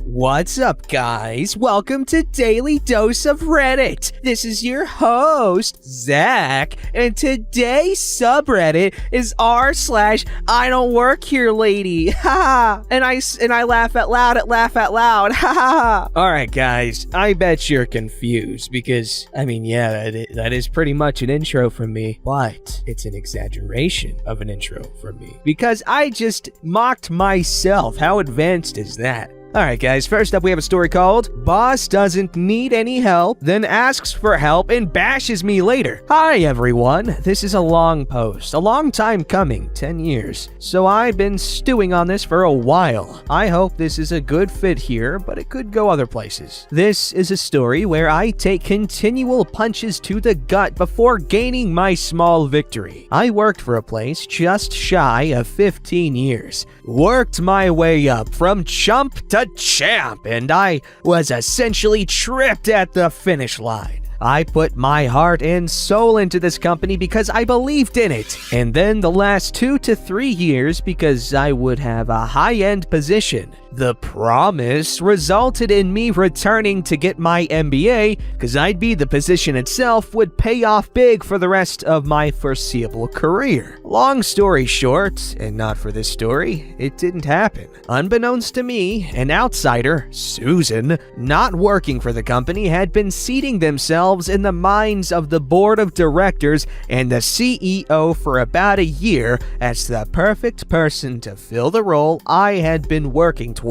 What's up, guys? Welcome to Daily Dose of Reddit. This is your host, Zach, and today's subreddit is r/IDontWorkHerelady. Ha! And I laugh out loud at laugh out loud. Ha ha! Alright, guys, I bet you're confused because, that is pretty much an intro from me, but it's an exaggeration of an intro from me because I just mocked myself. How advanced is that? Alright guys, first up we have a story called Boss Doesn't Need Any Help, Then Asks for Help and Bashes Me Later. Hi everyone, this is a long post, a long time coming, 10 years. So I've been stewing on this for a while. I hope this is a good fit here, but it could go other places. This is a story where I take continual punches to the gut before gaining my small victory. I worked for a place just shy of 15 years. Worked my way up from chump to champ, and I was essentially tripped at the finish line. I put my heart and soul into this company because I believed in it, and then the last 2 to 3 years because I would have a high-end position. The promise resulted in me returning to get my MBA because the position itself would pay off big for the rest of my foreseeable career. Long story short, and not for this story, it didn't happen. Unbeknownst to me, an outsider, Susan, not working for the company, had been seating themselves in the minds of the board of directors and the CEO for about a year as the perfect person to fill the role I had been working towards.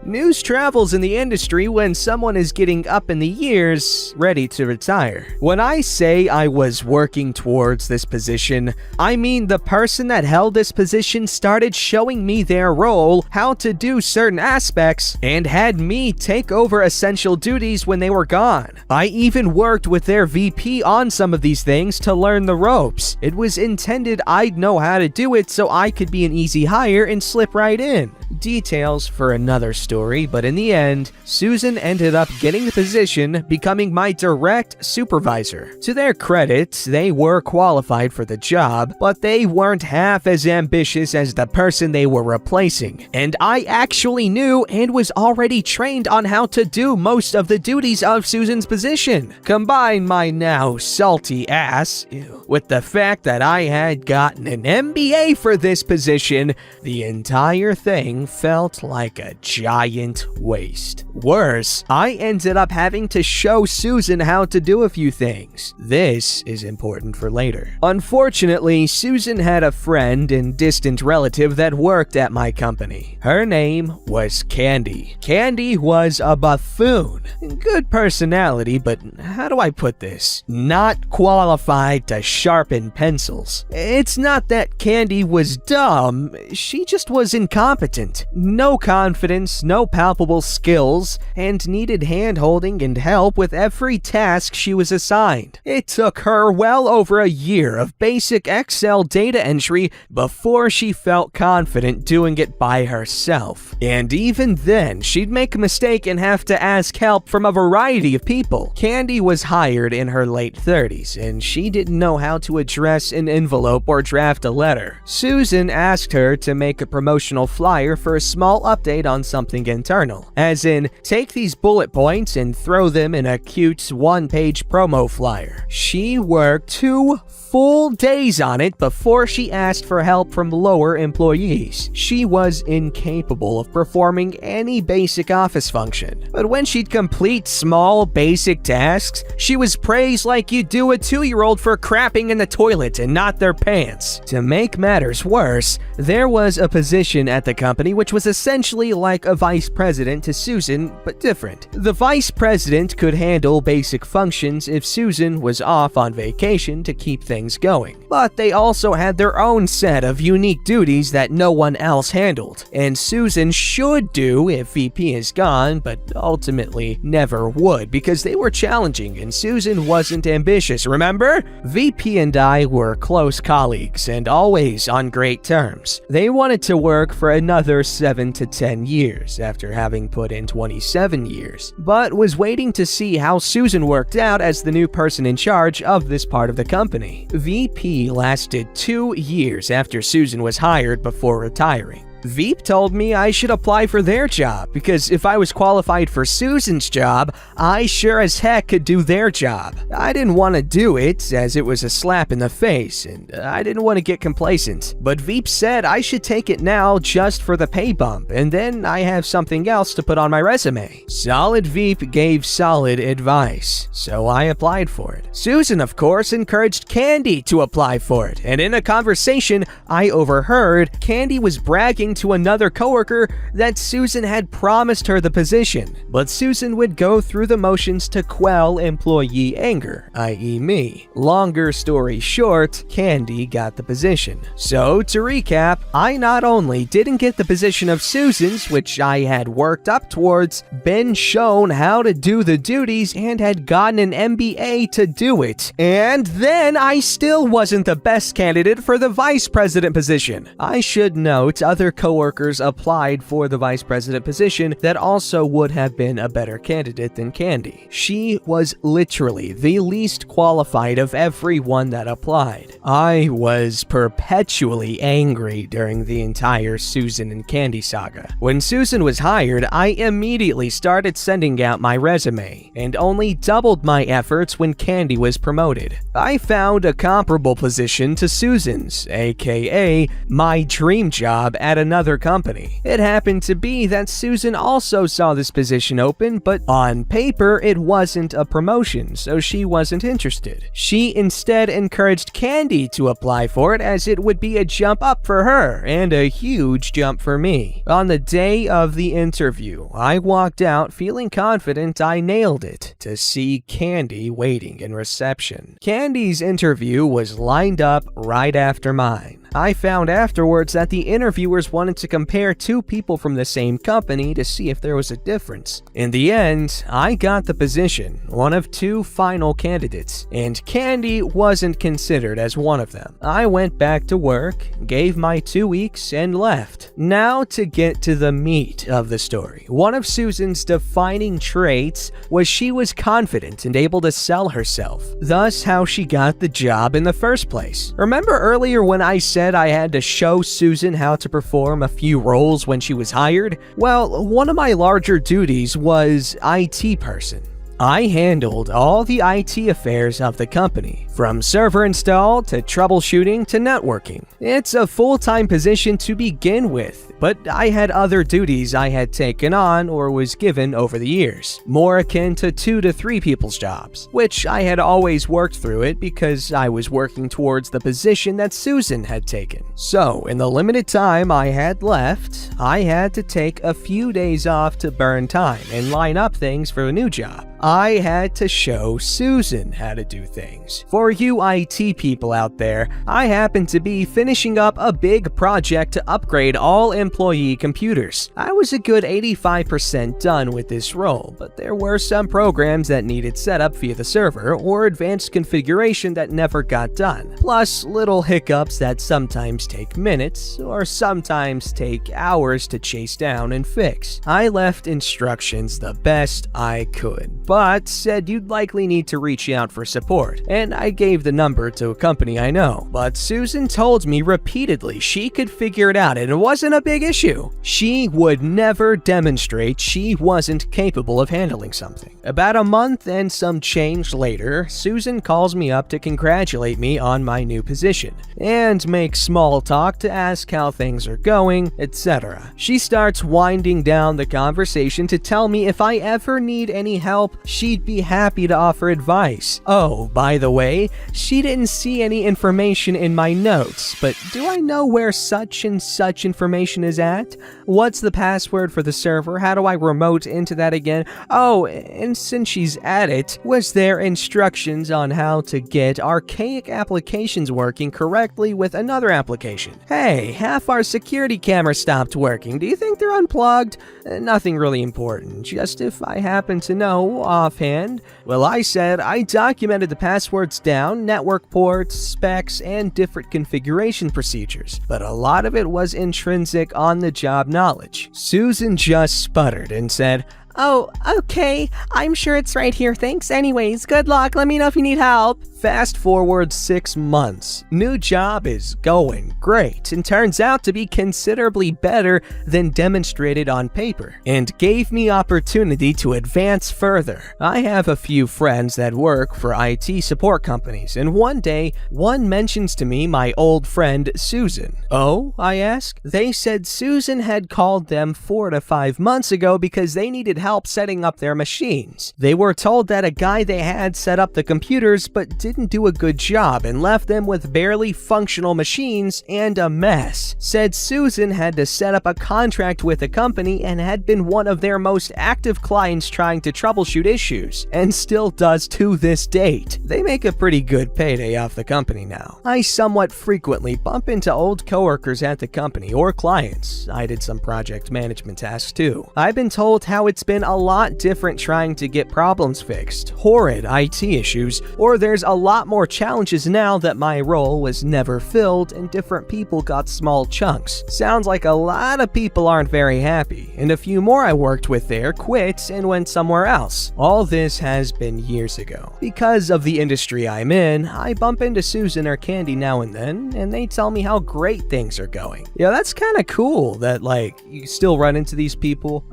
News travels in the industry when someone is getting up in the years, ready to retire. When I say I was working towards this position, I mean the person that held this position started showing me their role, how to do certain aspects, and had me take over essential duties when they were gone. I even worked with their VP on some of these things to learn the ropes. It was intended I'd know how to do it so I could be an easy hire and slip right in. Details for another story, but in the end, Susan ended up getting the position, becoming my direct supervisor. To their credit, they were qualified for the job, but they weren't half as ambitious as the person they were replacing. And I actually knew and was already trained on how to do most of the duties of Susan's position. Combine my now salty ass with the fact that I had gotten an MBA for this position, the entire thing felt like a giant waste. Worse, I ended up having to show Susan how to do a few things. This is important for later. Unfortunately, Susan had a friend and distant relative that worked at my company. Her name was Candy. Candy was a buffoon. Good personality, but how do I put this? Not qualified to sharpen pencils. It's not that Candy was dumb, she just was incompetent. No confidence, no palpable skills, and needed hand-holding and help with every task she was assigned. It took her well over a year of basic Excel data entry before she felt confident doing it by herself. And even then, she'd make a mistake and have to ask help from a variety of people. Candy was hired in her late 30s, and she didn't know how to address an envelope or draft a letter. Susan asked her to make a promotional flyer for a small update on something internal, as in, take these bullet points and throw them in a cute one-page promo flyer. She worked 2 full days on it before she asked for help from lower employees. She was incapable of performing any basic office function, but when she'd complete small basic tasks, she was praised like you do a 2-year-old for crapping in the toilet and not their pants. To make matters worse, there was a position at the company which was essentially like a vice president to Susan, but different. The vice president could handle basic functions if Susan was off on vacation to keep things going, but they also had their own set of unique duties that no one else handled, and Susan should do if VP is gone, but ultimately never would because they were challenging and Susan wasn't ambitious, remember? VP and I were close colleagues and always on great terms. They wanted to work for another 7 to 10 years after having put in 27 years, but was waiting to see how Susan worked out as the new person in charge of this part of the company. VP lasted 2 years after Susan was hired before retiring. Veep told me I should apply for their job because if I was qualified for Susan's job, I sure as heck could do their job. I didn't want to do it as it was a slap in the face and I didn't want to get complacent. But Veep said I should take it now just for the pay bump and then I have something else to put on my resume. Solid Veep gave solid advice, so I applied for it. Susan, of course, encouraged Candy to apply for it, and in a conversation I overheard, Candy was bragging to another coworker that Susan had promised her the position, but Susan would go through the motions to quell employee anger, i.e. me. Longer story short, Candy got the position. So, to recap, I not only didn't get the position of Susan's, which I had worked up towards, been shown how to do the duties, and had gotten an MBA to do it, and then I still wasn't the best candidate for the vice president position. I should note other coworkers applied for the vice president position that also would have been a better candidate than Candy. She was literally the least qualified of everyone that applied. I was perpetually angry during the entire Susan and Candy saga. When Susan was hired, I immediately started sending out my resume, and only doubled my efforts when Candy was promoted. I found a comparable position to Susan's, aka my dream job at another company. It happened to be that Susan also saw this position open, but on paper it wasn't a promotion, so she wasn't interested. She instead encouraged Candy to apply for it as it would be a jump up for her and a huge jump for me. On the day of the interview, I walked out feeling confident I nailed it to see Candy waiting in reception. Candy's interview was lined up right after mine. I found afterwards that the interviewers wanted to compare two people from the same company to see if there was a difference. In the end, I got the position, one of two final candidates, and Candy wasn't considered as one of them. I went back to work, gave my 2 weeks, and left. Now to get to the meat of the story. One of Susan's defining traits was she was confident and able to sell herself, thus how she got the job in the first place. Remember earlier when I said I had to show Susan how to perform a few roles when she was hired? Well, one of my larger duties was IT person. I handled all the IT affairs of the company, from server install to troubleshooting to networking. It's a full-time position to begin with, but I had other duties I had taken on or was given over the years, more akin to 2 to 3 people's jobs, which I had always worked through it because I was working towards the position that Susan had taken. So, in the limited time I had left, I had to take a few days off to burn time and line up things for a new job. I had to show Susan how to do things. For you IT people out there, I happen to be finishing up a big project to upgrade all employee computers. I was a good 85% done with this role, but there were some programs that needed setup via the server or advanced configuration that never got done, plus little hiccups that sometimes take minutes or sometimes take hours to chase down and fix. I left instructions the best I could, but said you'd likely need to reach out for support, and I gave the number to a company I know. But Susan told me repeatedly she could figure it out and it wasn't a big issue. She would never demonstrate she wasn't capable of handling something. About a month and some change later, Susan calls me up to congratulate me on my new position, and make small talk to ask how things are going, etc. She starts winding down the conversation to tell me if I ever need any help, she'd be happy to offer advice. Oh, by the way, she didn't see any information in my notes, but do I know where such and such information is at? What's the password for the server? How do I remote into that again? Oh, and since she's at it, was there instructions on how to get archaic applications working correctly with another application? Hey, half our security cameras stopped working. Do you think they're unplugged? Nothing really important, just if I happen to know offhand. Well, I said I documented the passwords down, network ports, specs, and different configuration procedures, but a lot of it was intrinsic on-the-job knowledge. Susan just sputtered and said, Oh, okay. I'm sure it's right here. Thanks anyways. Good luck. Let me know if you need help. Fast forward 6 months. New job is going great and turns out to be considerably better than demonstrated on paper and gave me opportunity to advance further. I have a few friends that work for IT support companies, and one day, one mentions to me my old friend Susan. Oh, I ask? They said Susan had called them 4 to 5 months ago because they needed help setting up their machines. They were told that a guy they had set up the computers but didn't do a good job and left them with barely functional machines and a mess. Said Susan had to set up a contract with the company and had been one of their most active clients trying to troubleshoot issues, and still does to this date. They make a pretty good payday off the company now. I somewhat frequently bump into old coworkers at the company or clients. I did some project management tasks too. I've been told how it's been a lot different trying to get problems fixed, horrid IT issues, or there's a lot more challenges now that my role was never filled and different people got small chunks. Sounds like a lot of people aren't very happy, and a few more I worked with there quit and went somewhere else. All this has been years ago. Because of the industry I'm in, I bump into Susan or Candy now and then, and they tell me how great things are going. Yeah, that's kind of cool that, like, you still run into these people.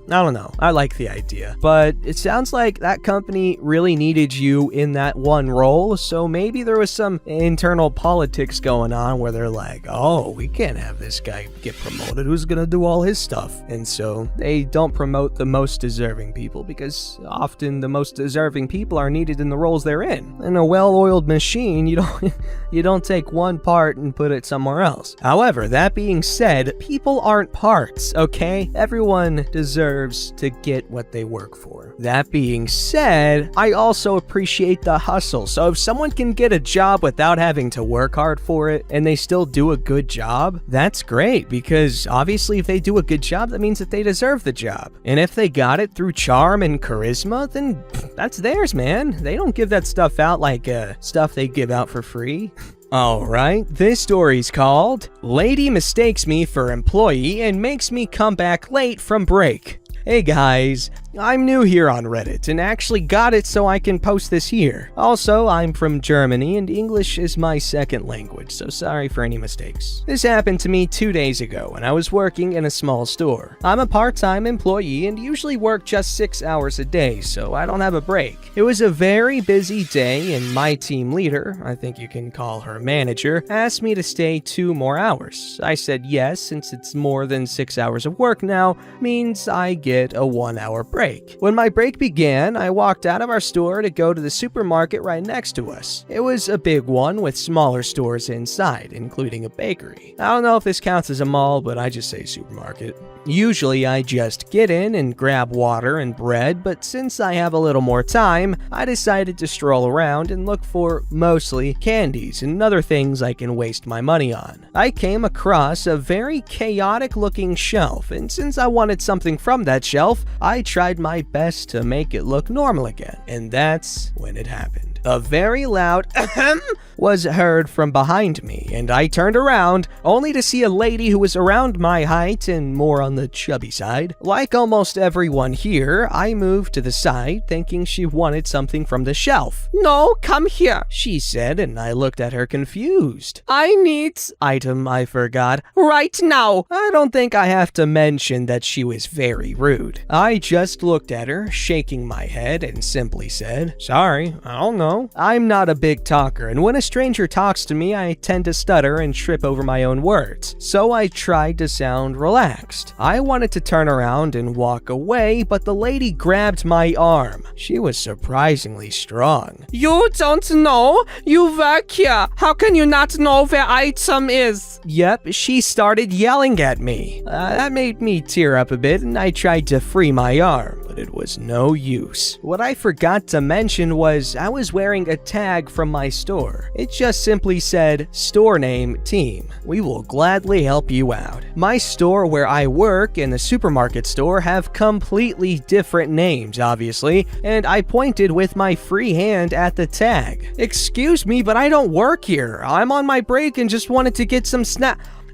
I don't know. I like the idea. But it sounds like that company really needed you in that one role, so maybe there was some internal politics going on where they're like, oh, we can't have this guy get promoted. Who's gonna do all his stuff? And so they don't promote the most deserving people because often the most deserving people are needed in the roles they're in. In a well-oiled machine, you don't take one part and put it somewhere else. However, that being said, people aren't parts, okay? Everyone deserves to get what they work for. That being said, I also appreciate the hustle. So if someone can get a job without having to work hard for it and they still do a good job, that's great, because obviously if they do a good job, that means that they deserve the job. And if they got it through charm and charisma, then that's theirs, man. They don't give that stuff out like stuff they give out for free. Alright, this story's called Lady Mistakes Me for Employee and Makes Me Come Back Late from Break. Hey guys, I'm new here on Reddit and actually got it so I can post this here. Also, I'm from Germany and English is my second language, so sorry for any mistakes. This happened to me 2 days ago when I was working in a small store. I'm a part-time employee and usually work just 6 hours a day, so I don't have a break. It was a very busy day and my team leader, I think you can call her manager, asked me to stay 2 more hours. I said yes, since it's more than 6 hours of work now, means I get a 1 hour break. When my break began, I walked out of our store to go to the supermarket right next to us. It was a big one with smaller stores inside, including a bakery. I don't know if this counts as a mall, but I just say supermarket. Usually I just get in and grab water and bread, but since I have a little more time, I decided to stroll around and look for mostly candies and other things I can waste my money on. I came across a very chaotic looking shelf, and since I wanted something from that shelf, I tried my best to make it look normal again, and that's when it happened. A very loud ahem was heard from behind me, and I turned around, only to see a lady who was around my height and more on the chubby side. Like almost everyone here, I moved to the side, thinking she wanted something from the shelf. No, come here, she said, and I looked at her confused. I need item I forgot. Right now. I don't think I have to mention that she was very rude. I just looked at her, shaking my head, and simply said, sorry, I don't know. I'm not a big talker, and when a stranger talks to me, I tend to stutter and trip over my own words. So I tried to sound relaxed. I wanted to turn around and walk away, but the lady grabbed my arm. She was surprisingly strong. You don't know? You work here. How can you not know where item is? Yep, she started yelling at me. That made me tear up a bit, and I tried to free my arm, but it was no use. What I forgot to mention was I was wearing a tag from my store. It just simply said, store name team. We will gladly help you out. My store where I work and the supermarket store have completely different names, obviously, and I pointed with my free hand at the tag. Excuse me, but I don't work here. I'm on my break and just wanted to get some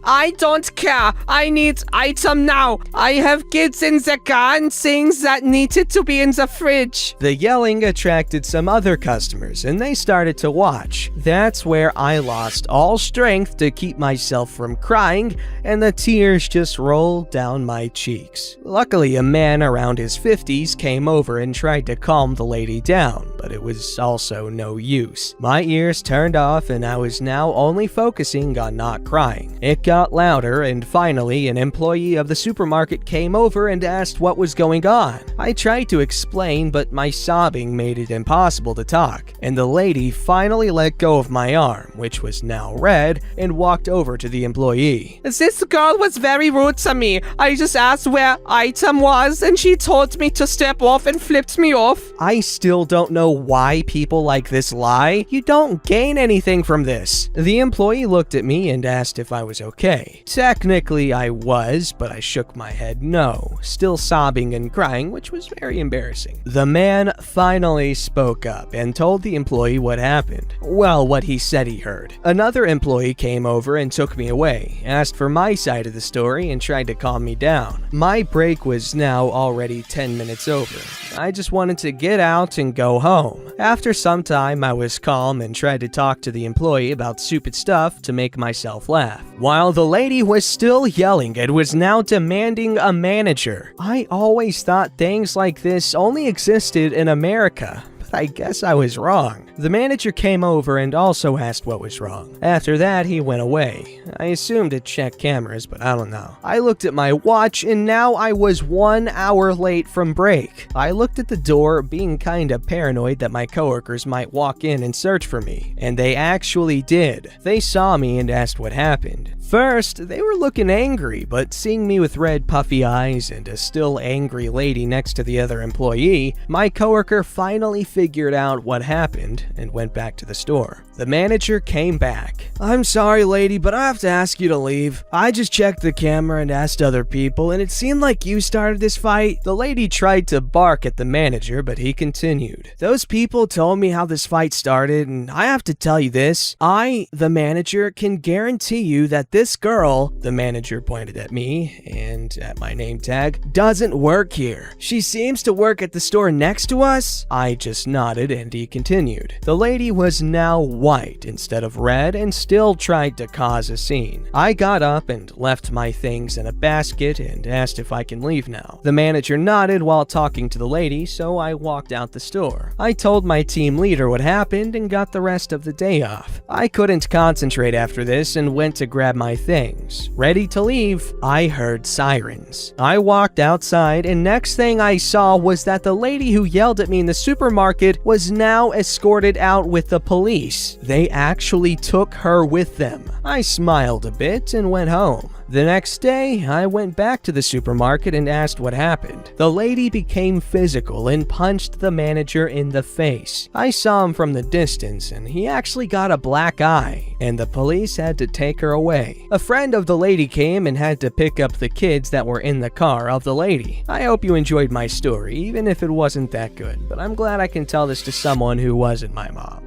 I don't care. I need item now. I have kids in the car and things that needed to be in the fridge. The yelling attracted some other customers, and they started to watch. That's where I lost all strength to keep myself from crying, and the tears just rolled down my cheeks. Luckily, a man around his 50s came over and tried to calm the lady down, but it was also no use. My ears turned off, and I was now only focusing on not crying. It got louder, and finally, an employee of the supermarket came over and asked what was going on. I tried to explain, but my sobbing made it impossible to talk, and the lady finally let go of my arm, which was now red, and walked over to the employee. This girl was very rude to me. I just asked where item was, and she told me to step off and flipped me off. I still don't know why people like this lie. You don't gain anything from this. The employee looked at me and asked if I was okay. Technically, I was, but I shook my head no, still sobbing and crying, which was very embarrassing. The man finally spoke up and told the employee what happened. Well, what he said he heard. Another employee came over and took me away, asked for my side of the story, and tried to calm me down. My break was now already 10 minutes over. I just wanted to get out and go home. After some time, I was calm and tried to talk to the employee about stupid stuff to make myself laugh. While the lady was still yelling and was now demanding a manager. I always thought things like this only existed in America. I guess I was wrong. The manager came over and also asked what was wrong. After that, he went away. I assumed to check cameras, but I don't know. I looked at my watch, and now I was 1 hour late from break. I looked at the door, being kinda paranoid that my coworkers might walk in and search for me. And they actually did. They saw me and asked what happened. First, they were looking angry, but seeing me with red puffy eyes and a still angry lady next to the other employee, my coworker finally figured out what happened and went back to the store. The manager came back. "I'm sorry, lady, but I have to ask you to leave. I just checked the camera and asked other people, and it seemed like you started this fight." The lady tried to bark at the manager, but he continued. "Those people told me how this fight started, and I have to tell you this. I, the manager, can guarantee you that this girl," the manager pointed at me and at my name tag, "doesn't work here. She seems to work at the store next to us." I just nodded and he continued. The lady was now white instead of red and still tried to cause a scene. I got up and left my things in a basket and asked if I can leave now. The manager nodded while talking to the lady, so I walked out the store. I told my team leader what happened and got the rest of the day off. I couldn't concentrate after this and went to grab my things. Ready to leave, I heard sirens. I walked outside, and next thing I saw was that the lady who yelled at me in the supermarket was now escorted out with the police. They actually took her with them. I smiled a bit and went home. The next day, I went back to the supermarket and asked what happened. The lady became physical and punched the manager in the face. I saw him from the distance, and he actually got a black eye, and the police had to take her away. A friend of the lady came and had to pick up the kids that were in the car of the lady. I hope you enjoyed my story, even if it wasn't that good, but I'm glad I can tell this to someone who wasn't my mom.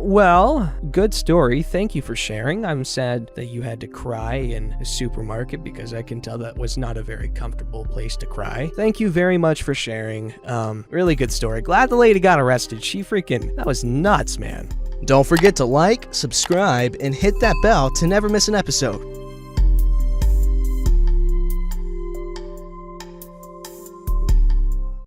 Well, good story. Thank you for sharing. I'm sad that you had to cry in a supermarket because I can tell that was not a very comfortable place to cry. Thank you very much for sharing. Really good story. Glad the lady got arrested. That was nuts, man. Don't forget to like, subscribe, and hit that bell to never miss an episode.